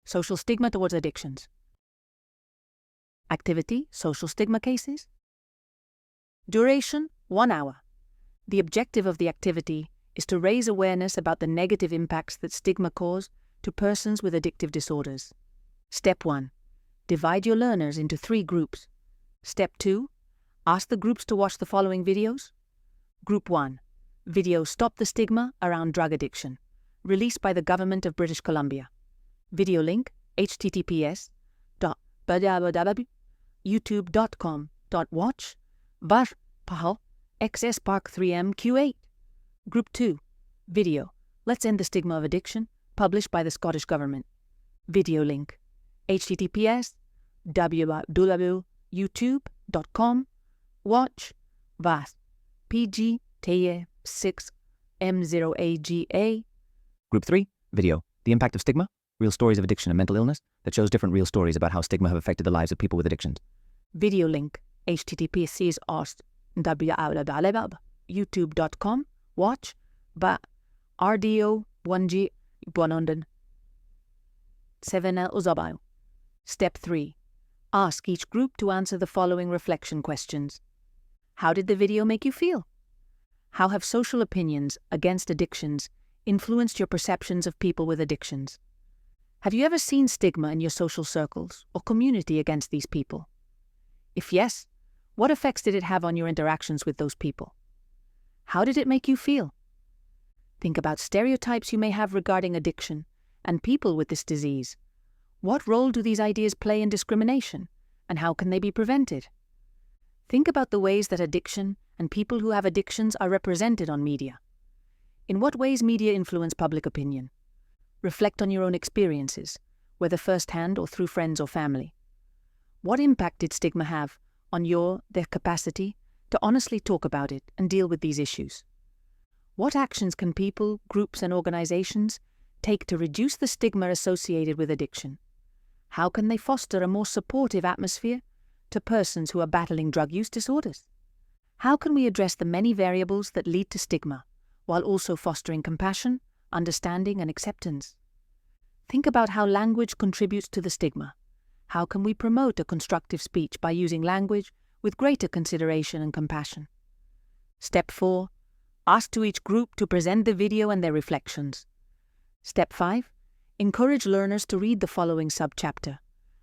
social stigma towards addictions. Activity, social stigma cases. Duration, 1 hour. The objective of the activity is to raise awareness about the negative impacts that stigma cause to persons with addictive disorders. Step 1. Divide your learners into 3 groups. Step 2. Ask the groups to watch the following videos. Group 1. Video Stop the Stigma Around Drug Addiction, released by the Government of British Columbia. Video link, https://youtube.com/watch/XS Park3MQ8. Group 2. Video Let's End the Stigma of Addiction, published by the Scottish Government. Video link, https://youtube.com/PG-TE6M0AGA. Group 3. Video The Impact of Stigma, Real Stories of Addiction and Mental Illness, that shows different real stories about how stigma have affected the lives of people with addictions. Video link, https://youtube.com/RDO1G107L. Step 3. Ask each group to answer the following reflection questions. How did the video make you feel? How have social opinions against addictions influenced your perceptions of people with addictions? Have you ever seen stigma in your social circles or community against these people? If yes, what effects did it have on your interactions with those people? How did it make you feel? Think about stereotypes you may have regarding addiction and people with this disease. What role do these ideas play in discrimination, and how can they be prevented? Think about the ways that addiction and people who have addictions are represented on media. In what ways media influence public opinion? Reflect on your own experiences, whether firsthand or through friends or family. What impact did stigma have on their capacity to honestly talk about it and deal with these issues? What actions can people, groups, and organizations take to reduce the stigma associated with addiction? How can they foster a more supportive atmosphere to persons who are battling drug use disorders? How can we address the many variables that lead to stigma, while also fostering compassion, understanding, and acceptance? Think about how language contributes to the stigma. How can we promote a constructive speech by using language with greater consideration and compassion? Step 4. Ask to each group to present the video and their reflections. Step 5. Encourage learners to read the following subchapter.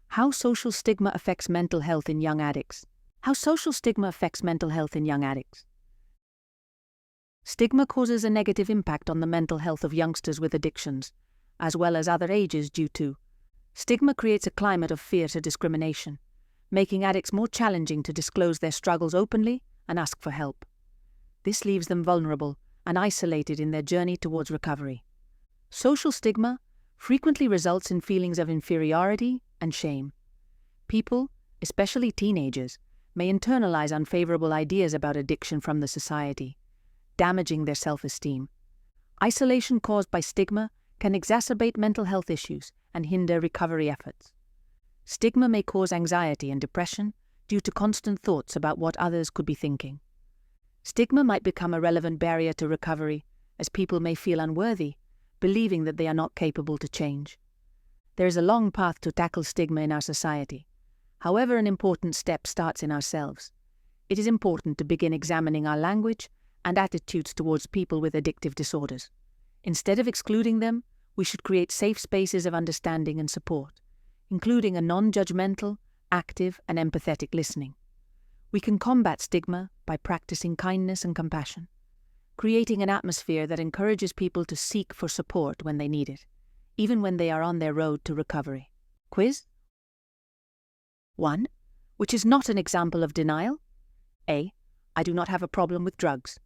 How social stigma affects mental health in young addicts. How social stigma affects mental health in young addicts. Stigma causes a negative impact on the mental health of youngsters with addictions, as well as other ages due to stigma creates a climate of fear to discrimination, making addicts more challenging to disclose their struggles openly and ask for help. This leaves them vulnerable and isolated in their journey towards recovery. Social stigma frequently results in feelings of inferiority and shame. People, especially teenagers, may internalize unfavorable ideas about addiction from the society, damaging their self-esteem. Isolation caused by stigma can exacerbate mental health issues and hinder recovery efforts. Stigma may cause anxiety and depression due to constant thoughts about what others could be thinking. Stigma might become a relevant barrier to recovery, as people may feel unworthy, believing that they are not capable to change. There is a long path to tackle stigma in our society. However, an important step starts in ourselves. It is important to begin examining our language and attitudes towards people with addictive disorders. Instead of excluding them, we should create safe spaces of understanding and support, including a non-judgmental, active, and empathetic listening. We can combat stigma by practicing kindness and compassion, creating an atmosphere that encourages people to seek for support when they need it, even when they are on their road to recovery. Quiz 1. Which is not an example of denial? A. I do not have a problem with drugs.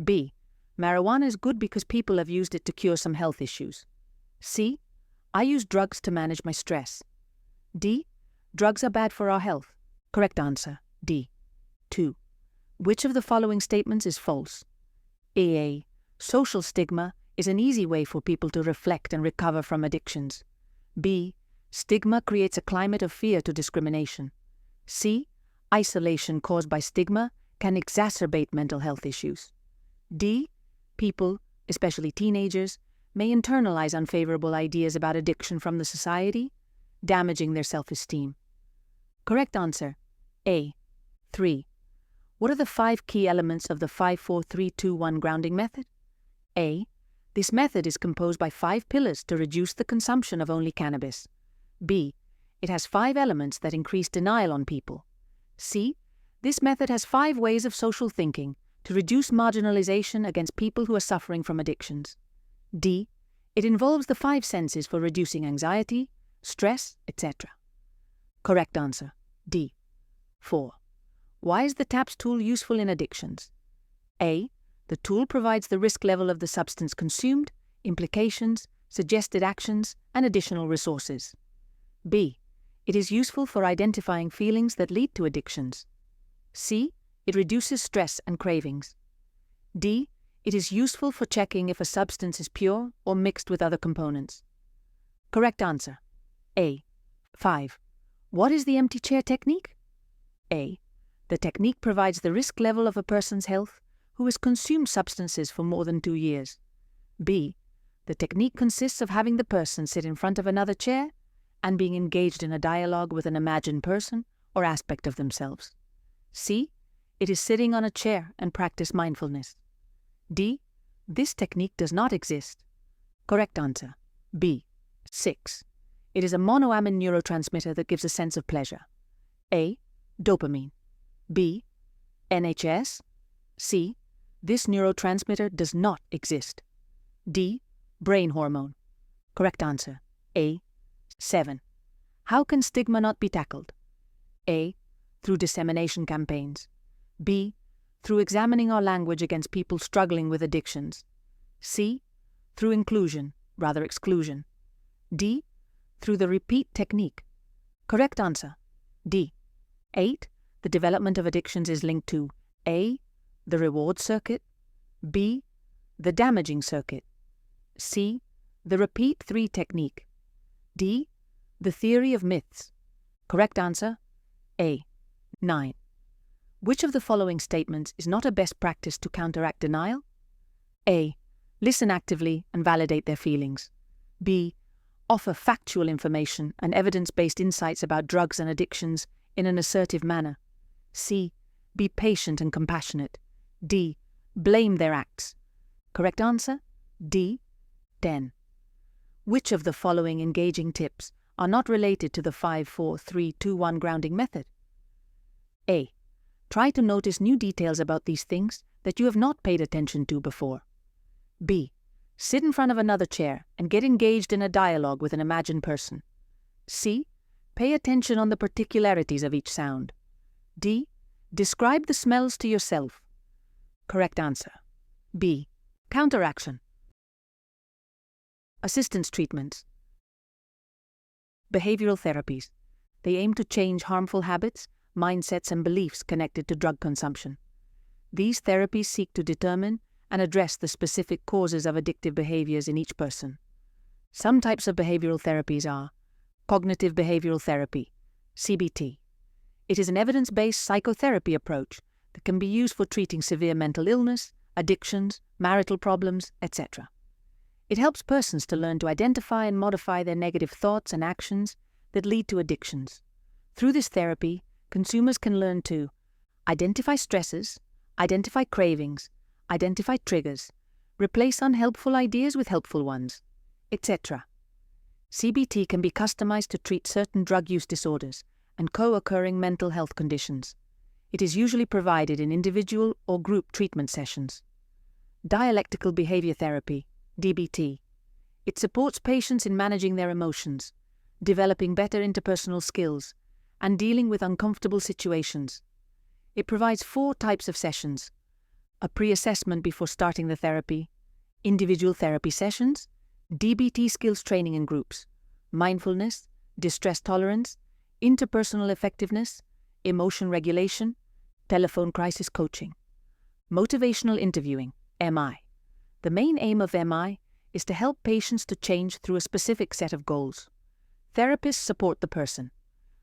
B. Marijuana is good because people have used it to cure some health issues. C. I use drugs to manage my stress. D. Drugs are bad for our health. Correct answer, D. 2. Which of the following statements is false? A. Social stigma is an easy way for people to reflect and recover from addictions. B. Stigma creates a climate of fear to discrimination. C. Isolation caused by stigma can exacerbate mental health issues. D. People, especially teenagers, may internalize unfavorable ideas about addiction from the society, damaging their self-esteem. Correct answer: A. 3. What are the 5 key elements of the 5-4-3-2-1 grounding method? A. This method is composed by 5 pillars to reduce the consumption of only cannabis. B. It has 5 elements that increase denial on people. C. This method has 5 ways of social thinking to reduce marginalization against people who are suffering from addictions. D. It involves the 5 senses for reducing anxiety, stress, etc. Correct answer: D. 4. Why is the TAPS tool useful in addictions? A. The tool provides the risk level of the substance consumed, implications, suggested actions, and additional resources. B. It is useful for identifying feelings that lead to addictions. C. It reduces stress and cravings. D. It is useful for checking if a substance is pure or mixed with other components. Correct answer: A. 5. What is the empty chair technique? A. The technique provides the risk level of a person's health who has consumed substances for more than 2 years. B. The technique consists of having the person sit in front of another chair and being engaged in a dialogue with an imagined person or aspect of themselves. C. It is sitting on a chair and practice mindfulness. D. This technique does not exist. Correct answer: B. 6. It is a monoamine neurotransmitter that gives a sense of pleasure. A. Dopamine. B. NHS. C. This neurotransmitter does not exist. D. Brain hormone. Correct answer: A. 7. How can stigma not be tackled? A. Through dissemination campaigns. B. Through examining our language against people struggling with addictions. C. Through inclusion, rather exclusion. D. Through the repeat technique. Correct answer: D. 8. The development of addictions is linked to A. The reward circuit. B. The damaging circuit. C. The repeat 3 technique. D. The theory of myths. Correct answer: A. 9. Which of the following statements is not a best practice to counteract denial? A. Listen actively and validate their feelings. B. Offer factual information and evidence-based insights about drugs and addictions in an assertive manner. C. Be patient and compassionate. D. Blame their acts. Correct answer: D. 10. Which of the following engaging tips are not related to the 5-4-3-2-1 grounding method? A. Try to notice new details about these things that you have not paid attention to before. B. Sit in front of another chair and get engaged in a dialogue with an imagined person. C. Pay attention on the particularities of each sound. D. Describe the smells to yourself. Correct answer: B. Counteraction. Assistance treatments. Behavioral therapies. They aim to change harmful habits, mindsets, and beliefs connected to drug consumption. These therapies seek to determine and address the specific causes of addictive behaviors in each person. Some types of behavioral therapies are cognitive behavioral therapy, CBT. It is an evidence-based psychotherapy approach that can be used for treating severe mental illness, addictions, marital problems, etc. It helps persons to learn to identify and modify their negative thoughts and actions that lead to addictions. Through this therapy, consumers can learn to identify stresses, identify cravings, identify triggers, replace unhelpful ideas with helpful ones, etc. CBT can be customized to treat certain drug use disorders and co-occurring mental health conditions. It is usually provided in individual or group treatment sessions. Dialectical behavior therapy, DBT. It supports patients in managing their emotions, developing better interpersonal skills, and dealing with uncomfortable situations. It provides 4 types of sessions: a pre-assessment before starting the therapy, individual therapy sessions, DBT skills training in groups, mindfulness, distress tolerance, interpersonal effectiveness, emotion regulation, telephone crisis coaching. Motivational interviewing, MI. The main aim of MI is to help patients to change through a specific set of goals. Therapists support the person.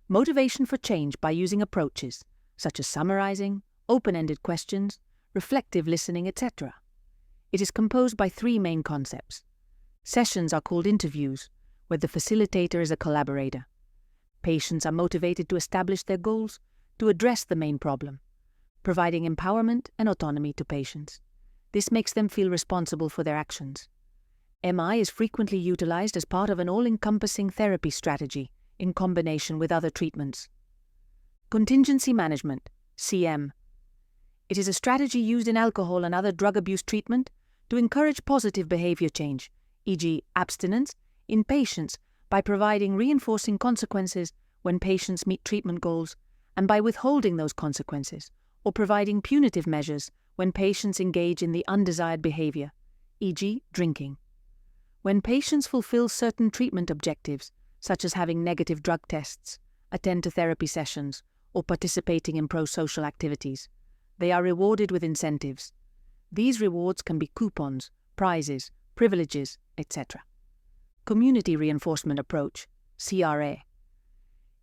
Motivation for change by using approaches such as summarizing, open-ended questions, reflective listening, etc. It is composed by 3 main concepts. Sessions are called interviews, where the facilitator is a collaborator. Patients are motivated to establish their goals to address the main problem, providing empowerment and autonomy to patients. This makes them feel responsible for their actions. MI is frequently utilized as part of an all-encompassing therapy strategy in combination with other treatments. Contingency management, CM. It is a strategy used in alcohol and other drug abuse treatment to encourage positive behavior change, e.g., abstinence, in patients by providing reinforcing consequences when patients meet treatment goals and by withholding those consequences or providing punitive measures when patients engage in the undesired behavior, e.g., drinking. When patients fulfill certain treatment objectives, such as having negative drug tests, attend to therapy sessions, or participating in pro-social activities, they are rewarded with incentives. These rewards can be coupons, prizes, privileges, etc. Community Reinforcement Approach, CRA.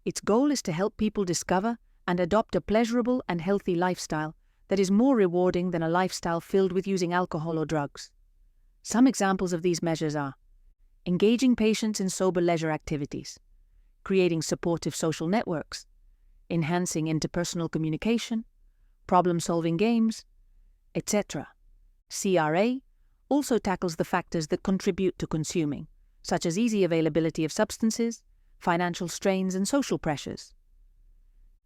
Its goal is to help people discover and adopt a pleasurable and healthy lifestyle that is more rewarding than a lifestyle filled with using alcohol or drugs. Some examples of these measures are engaging patients in sober leisure activities, creating supportive social networks, enhancing interpersonal communication, problem-solving games, etc. CRA also tackles the factors that contribute to consuming, such as easy availability of substances, financial strains, and social pressures.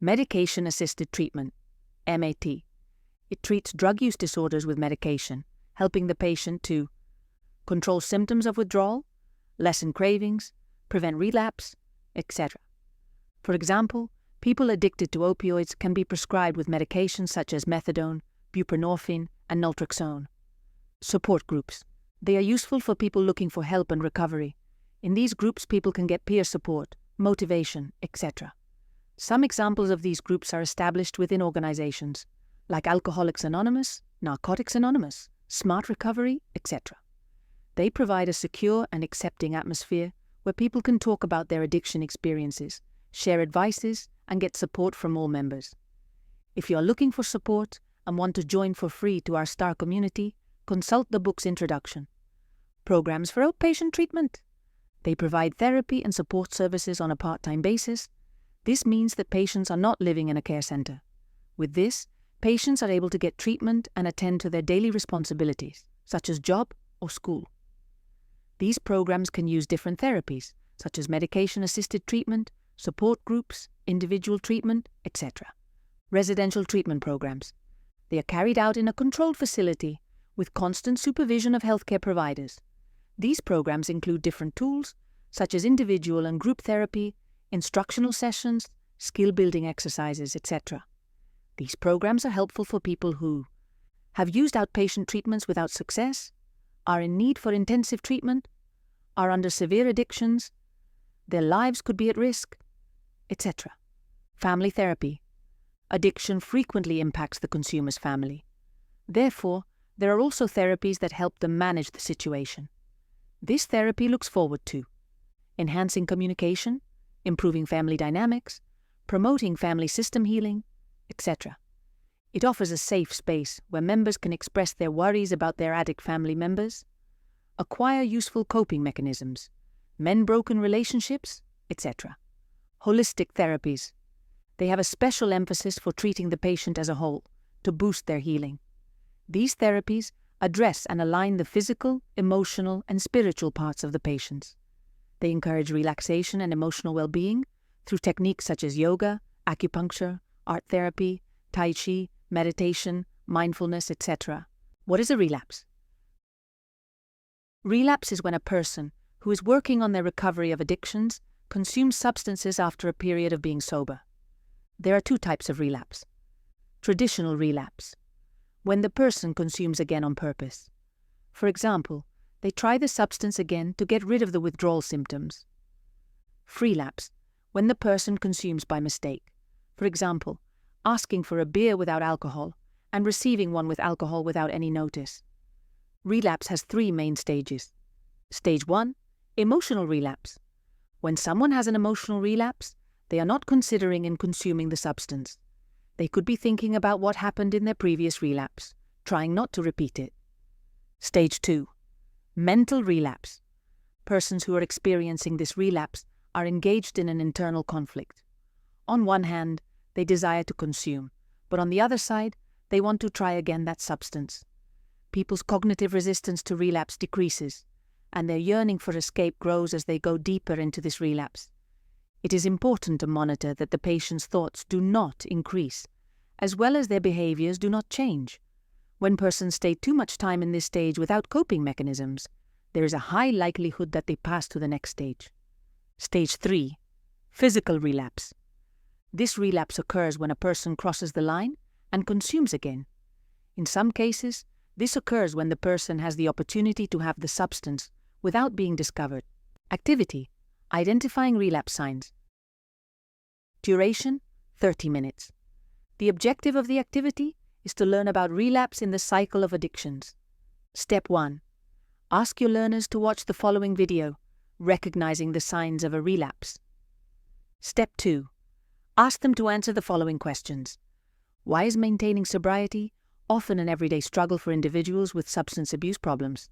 Medication-assisted treatment, MAT. It treats drug use disorders with medication, helping the patient to control symptoms of withdrawal, lessen cravings, prevent relapse, etc. For example, people addicted to opioids can be prescribed with medications such as methadone, buprenorphine, and naltrexone. Support groups. They are useful for people looking for help and recovery. In these groups, people can get peer support, motivation, etc. Some examples of these groups are established within organizations, like Alcoholics Anonymous, Narcotics Anonymous, Smart Recovery, etc. They provide a secure and accepting atmosphere where people can talk about their addiction experiences, share advices, and get support from all members. If you are looking for support and want to join for free to our STAR community, consult the book's introduction. Programs for outpatient treatment. They provide therapy and support services on a part-time basis. This means that patients are not living in a care center. With this, patients are able to get treatment and attend to their daily responsibilities, such as job or school. These programs can use different therapies, such as medication-assisted treatment, support groups, individual treatment, etc. Residential treatment programs. They are carried out in a controlled facility with constant supervision of healthcare providers. These programs include different tools, such as individual and group therapy, instructional sessions, skill-building exercises, etc. These programs are helpful for people who have used outpatient treatments without success, are in need for intensive treatment, are under severe addictions, their lives could be at risk, etc. Family therapy. Addiction frequently impacts the consumer's family. Therefore, there are also therapies that help them manage the situation. This therapy looks forward to enhancing communication, improving family dynamics, promoting family system healing, etc. It offers a safe space where members can express their worries about their addict family members, acquire useful coping mechanisms, mend broken relationships, etc. Holistic therapies. They have a special emphasis for treating the patient as a whole, to boost their healing. These therapies address and align the physical, emotional, and spiritual parts of the patients. They encourage relaxation and emotional well-being through techniques such as yoga, acupuncture, art therapy, tai chi, meditation, mindfulness, etc. What is a relapse? Relapse is when a person who is working on their recovery of addictions consumes substances after a period of being sober. There are two types of relapse. Traditional relapse, when the person consumes again on purpose. For example, they try the substance again to get rid of the withdrawal symptoms. Relapse, when the person consumes by mistake. For example, asking for a beer without alcohol and receiving one with alcohol without any notice. Relapse has three main stages. Stage 1, emotional relapse. When someone has an emotional relapse, they are not considering and consuming the substance. They could be thinking about what happened in their previous relapse, trying not to repeat it. Stage 2, mental relapse. Persons who are experiencing this relapse are engaged in an internal conflict. On one hand, they desire to consume, but on the other side, they want to try again that substance. People's cognitive resistance to relapse decreases, and their yearning for escape grows as they go deeper into this relapse. It is important to monitor that the patient's thoughts do not increase, as well as their behaviors do not change. When persons stay too much time in this stage without coping mechanisms, there is a high likelihood that they pass to the next stage. Stage 3. Physical relapse. This relapse occurs when a person crosses the line and consumes again. In some cases, this occurs when the person has the opportunity to have the substance without being discovered. Activity. Identifying relapse signs. Duration, 30 minutes. The objective of the activity is to learn about relapse in the cycle of addictions. Step 1. Ask your learners to watch the following video, recognizing the signs of a relapse. Step 2. Ask them to answer the following questions. Why is maintaining sobriety often an everyday struggle for individuals with substance abuse problems?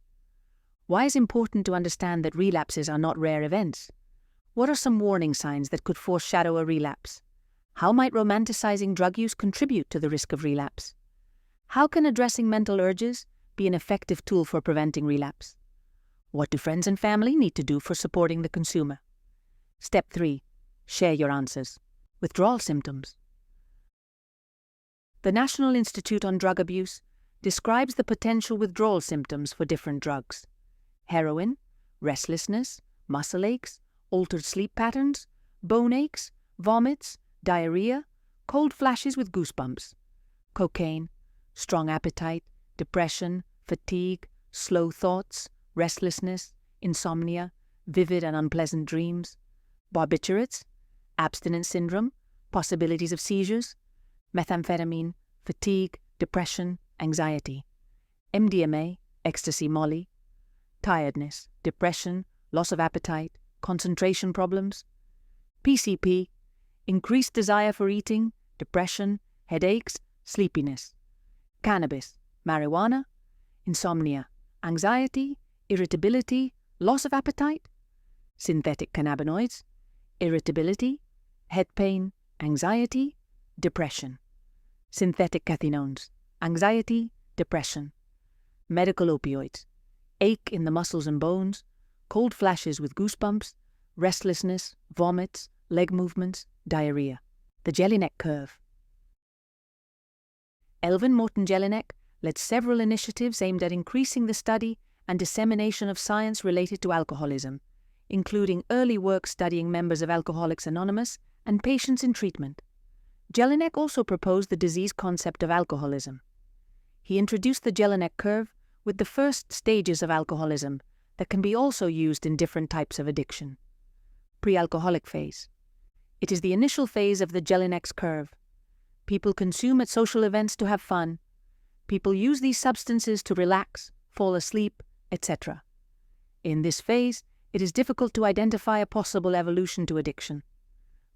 Why is it important to understand that relapses are not rare events? What are some warning signs that could foreshadow a relapse? How might romanticizing drug use contribute to the risk of relapse? How can addressing mental urges be an effective tool for preventing relapse? What do friends and family need to do for supporting the consumer? Step 3. Share your answers. Withdrawal symptoms. The National Institute on Drug Abuse describes the potential withdrawal symptoms for different drugs: heroin, restlessness, muscle aches, altered sleep patterns, bone aches, vomits, diarrhea, cold flashes with goosebumps; cocaine, strong appetite, depression, fatigue, slow thoughts, restlessness, insomnia, vivid and unpleasant dreams; barbiturates, abstinence syndrome, possibilities of seizures; methamphetamine, fatigue, depression, anxiety; MDMA, ecstasy, molly; tiredness, depression, loss of appetite, concentration problems; PCP, increased desire for eating, depression, headaches, sleepiness; cannabis, marijuana, insomnia, anxiety, irritability, loss of appetite; synthetic cannabinoids, irritability, head pain, anxiety, depression; synthetic cathinones, anxiety, depression; medical opioids, ache in the muscles and bones, cold flashes with goosebumps, restlessness, vomits, leg movements, diarrhea. The Jelinek curve. Elvin Morton Jelinek led several initiatives aimed at increasing the study and dissemination of science related to alcoholism, including early work studying members of Alcoholics Anonymous and patients in treatment. Jelinek also proposed the disease concept of alcoholism. He introduced the Jelinek curve with the first stages of alcoholism that can be also used in different types of addiction. Pre-alcoholic phase. It is the initial phase of the Jelinek's curve. People consume at social events to have fun. People use these substances to relax, fall asleep, etc. In this phase, it is difficult to identify a possible evolution to addiction.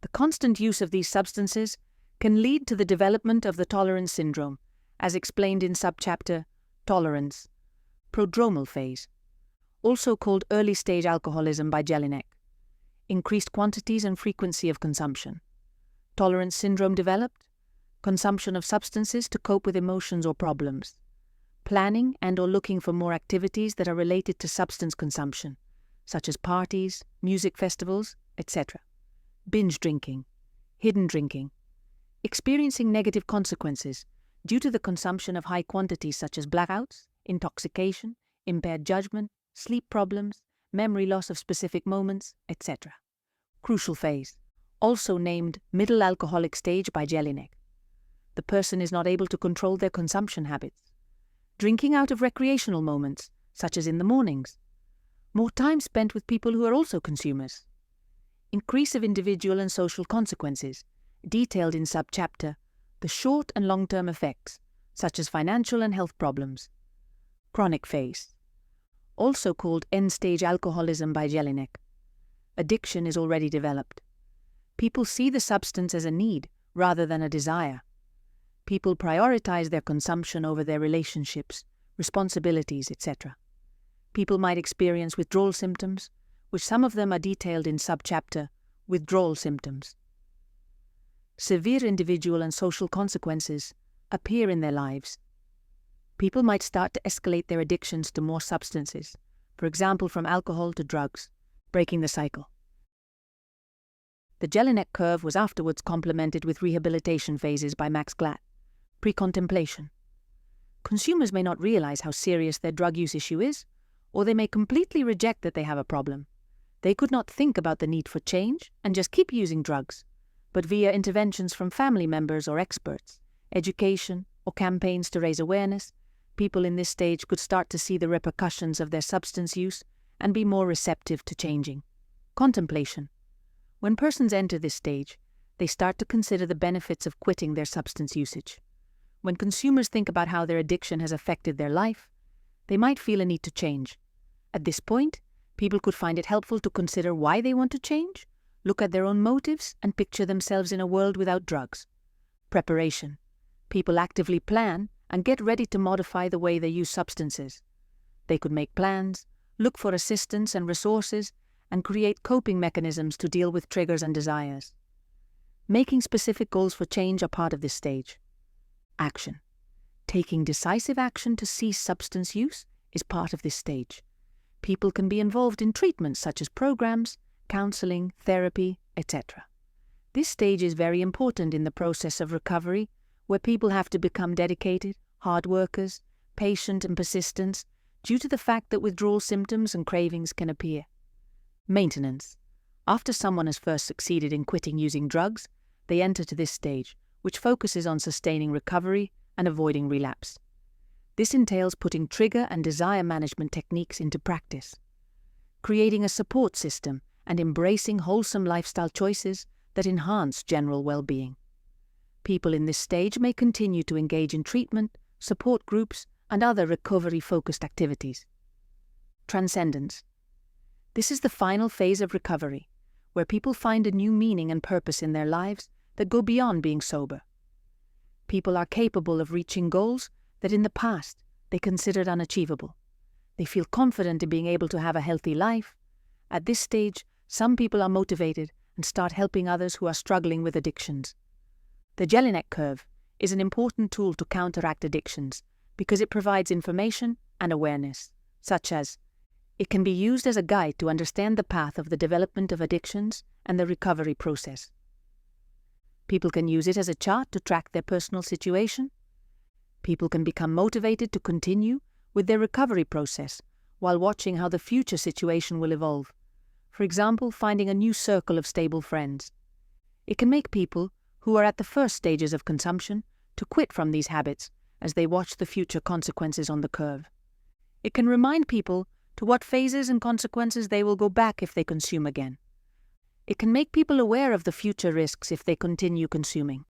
The constant use of these substances can lead to the development of the tolerance syndrome, as explained in subchapter Tolerance. Prodromal phase, also called early-stage alcoholism by Jelinek. Increased quantities and frequency of consumption. Tolerance syndrome developed. Consumption of substances to cope with emotions or problems. Planning and/or looking for more activities that are related to substance consumption, such as parties, music festivals, etc. Binge drinking. Hidden drinking. Experiencing negative consequences due to the consumption of high quantities such as blackouts, intoxication, impaired judgment, sleep problems, memory loss of specific moments, etc. Crucial phase, also named middle alcoholic stage by Jelinek. The person is not able to control their consumption habits. Drinking out of recreational moments, such as in the mornings. More time spent with people who are also consumers. Increase of individual and social consequences, detailed in subchapter the short and long-term effects, such as financial and health problems. Chronic phase, also called end-stage alcoholism by Jelinek. Addiction is already developed. People see the substance as a need rather than a desire. People prioritize their consumption over their relationships, responsibilities, etc. People might experience withdrawal symptoms, which some of them are detailed in subchapter Withdrawal symptoms. Severe individual and social consequences appear in their lives. People might start to escalate their addictions to more substances, for example from alcohol to drugs, breaking the cycle. The Jelinek curve was afterwards complemented with rehabilitation phases by Max Glatt. Pre-contemplation. Consumers may not realize how serious their drug use issue is, or they may completely reject that they have a problem. They could not think about the need for change and just keep using drugs, but via interventions from family members or experts, education, or campaigns to raise awareness, people in this stage could start to see the repercussions of their substance use and be more receptive to changing. Contemplation. When persons enter this stage, they start to consider the benefits of quitting their substance usage. When consumers think about how their addiction has affected their life, they might feel a need to change. At this point, people could find it helpful to consider why they want to change, look at their own motives, and picture themselves in a world without drugs. Preparation. People actively plan and get ready to modify the way they use substances. They could make plans, look for assistance and resources, and create coping mechanisms to deal with triggers and desires. Making specific goals for change are part of this stage. Action. Taking decisive action to cease substance use is part of this stage. People can be involved in treatments such as programs, counseling, therapy, etc. This stage is very important in the process of recovery, where people have to become dedicated, hard workers, patient and persistent, due to the fact that withdrawal symptoms and cravings can appear. Maintenance. After someone has first succeeded in quitting using drugs, they enter to this stage, which focuses on sustaining recovery and avoiding relapse. This entails putting trigger and desire management techniques into practice, creating a support system and embracing wholesome lifestyle choices that enhance general well-being. People in this stage may continue to engage in treatment, support groups, and other recovery-focused activities. Transcendence. This is the final phase of recovery, where people find a new meaning and purpose in their lives that go beyond being sober. People are capable of reaching goals that in the past they considered unachievable. They feel confident in being able to have a healthy life. At this stage, some people are motivated and start helping others who are struggling with addictions. The Jelinek curve is an important tool to counteract addictions because it provides information and awareness, such as it can be used as a guide to understand the path of the development of addictions and the recovery process. People can use it as a chart to track their personal situation. People can become motivated to continue with their recovery process while watching how the future situation will evolve. For example, finding a new circle of stable friends. It can make people who are at the first stages of consumption to quit from these habits as they watch the future consequences on the curve. It can remind people to what phases and consequences they will go back if they consume again. It can make people aware of the future risks if they continue consuming.